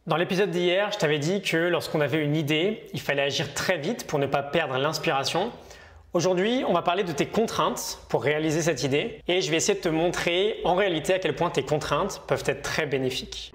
Dans l'épisode d'hier, je t'avais dit que lorsqu'on avait une idée, il fallait agir très vite pour ne pas perdre l'inspiration. Aujourd'hui, on va parler de tes contraintes pour réaliser cette idée et je vais essayer de te montrer en réalité à quel point tes contraintes peuvent être très bénéfiques.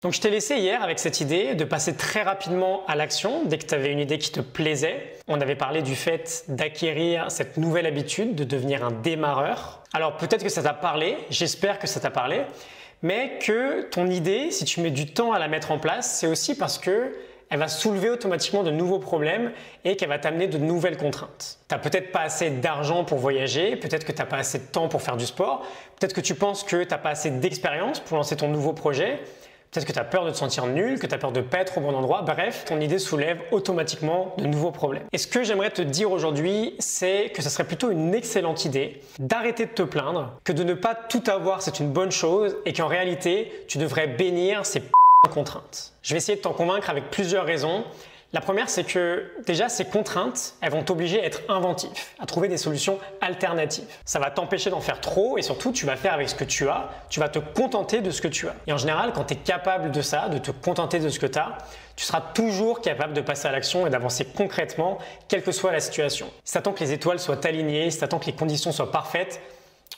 Donc je t'ai laissé hier avec cette idée de passer très rapidement à l'action dès que tu avais une idée qui te plaisait. On avait parlé du fait d'acquérir cette nouvelle habitude de devenir un démarreur. Alors peut-être que ça t'a parlé, j'espère que ça t'a parlé, mais que ton idée, si tu mets du temps à la mettre en place, c'est aussi parce que elle va soulever automatiquement de nouveaux problèmes et qu'elle va t'amener de nouvelles contraintes. Tu n'as peut-être pas assez d'argent pour voyager, peut-être que tu n'as pas assez de temps pour faire du sport, peut-être que tu penses que tu n'as pas assez d'expérience pour lancer ton nouveau projet. Peut-être que tu as peur de te sentir nul, que tu as peur de ne pas être au bon endroit. Bref, ton idée soulève automatiquement de nouveaux problèmes. Et ce que j'aimerais te dire aujourd'hui, c'est que ce serait plutôt une excellente idée d'arrêter de te plaindre, que de ne pas tout avoir, c'est une bonne chose et qu'en réalité, tu devrais bénir ces contraintes. Je vais essayer de t'en convaincre avec plusieurs raisons. La première, c'est que déjà, ces contraintes, elles vont t'obliger à être inventif, à trouver des solutions alternatives. Ça va t'empêcher d'en faire trop et surtout, tu vas faire avec ce que tu as, tu vas te contenter de ce que tu as. Et en général, quand tu es capable de ça, de te contenter de ce que tu as, tu seras toujours capable de passer à l'action et d'avancer concrètement, quelle que soit la situation. Si tu attends que les étoiles soient alignées, si tu attends que les conditions soient parfaites,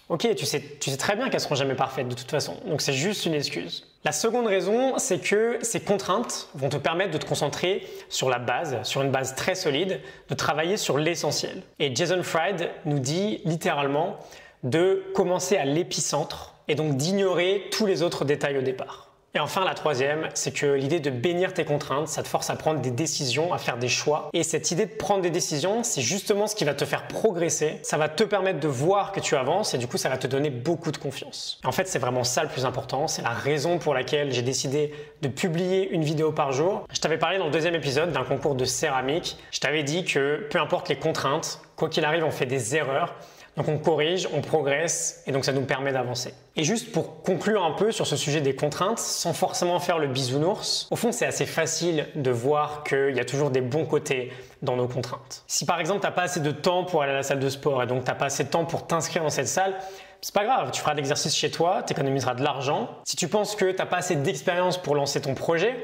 ok, tu sais très bien qu'elles seront jamais parfaites de toute façon, donc c'est juste une excuse. La seconde raison, c'est que ces contraintes vont te permettre de te concentrer sur la base, sur une base très solide, de travailler sur l'essentiel. Et Jason Fried nous dit littéralement de commencer à l'épicentre et donc d'ignorer tous les autres détails au départ. Et enfin, la troisième, c'est que l'idée de bénir tes contraintes, ça te force à prendre des décisions, à faire des choix. Et cette idée de prendre des décisions, c'est justement ce qui va te faire progresser. Ça va te permettre de voir que tu avances et du coup, ça va te donner beaucoup de confiance. Et en fait, c'est vraiment ça le plus important. C'est la raison pour laquelle j'ai décidé de publier une vidéo par jour. Je t'avais parlé dans le deuxième épisode d'un concours de céramique. Je t'avais dit que peu importe les contraintes, quoi qu'il arrive, on fait des erreurs. Donc on corrige, on progresse et donc ça nous permet d'avancer. Et juste pour conclure un peu sur ce sujet des contraintes, sans forcément faire le bisounours, au fond c'est assez facile de voir qu'il y a toujours des bons côtés dans nos contraintes. Si par exemple tu n'as pas assez de temps pour aller à la salle de sport et donc tu n'as pas assez de temps pour t'inscrire dans cette salle, c'est pas grave, tu feras de l'exercice chez toi, tu économiseras de l'argent. Si tu penses que tu n'as pas assez d'expérience pour lancer ton projet,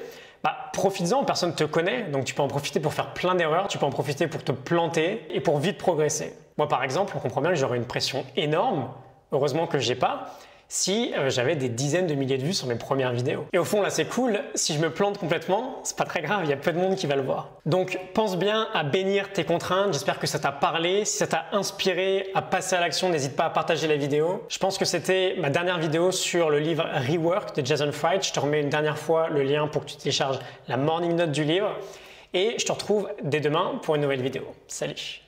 profites-en, personne ne te connaît, donc tu peux en profiter pour faire plein d'erreurs, tu peux en profiter pour te planter et pour vite progresser. Moi par exemple, on comprend bien que j'aurais une pression énorme, heureusement que j'ai pas, si j'avais des dizaines de milliers de vues sur mes premières vidéos. Et au fond là c'est cool, si je me plante complètement, c'est pas très grave, il y a peu de monde qui va le voir. Donc pense bien à bénir tes contraintes, j'espère que ça t'a parlé, si ça t'a inspiré à passer à l'action, n'hésite pas à partager la vidéo. Je pense que c'était ma dernière vidéo sur le livre Rework de Jason Fried, je te remets une dernière fois le lien pour que tu télécharges la morning note du livre et je te retrouve dès demain pour une nouvelle vidéo. Salut!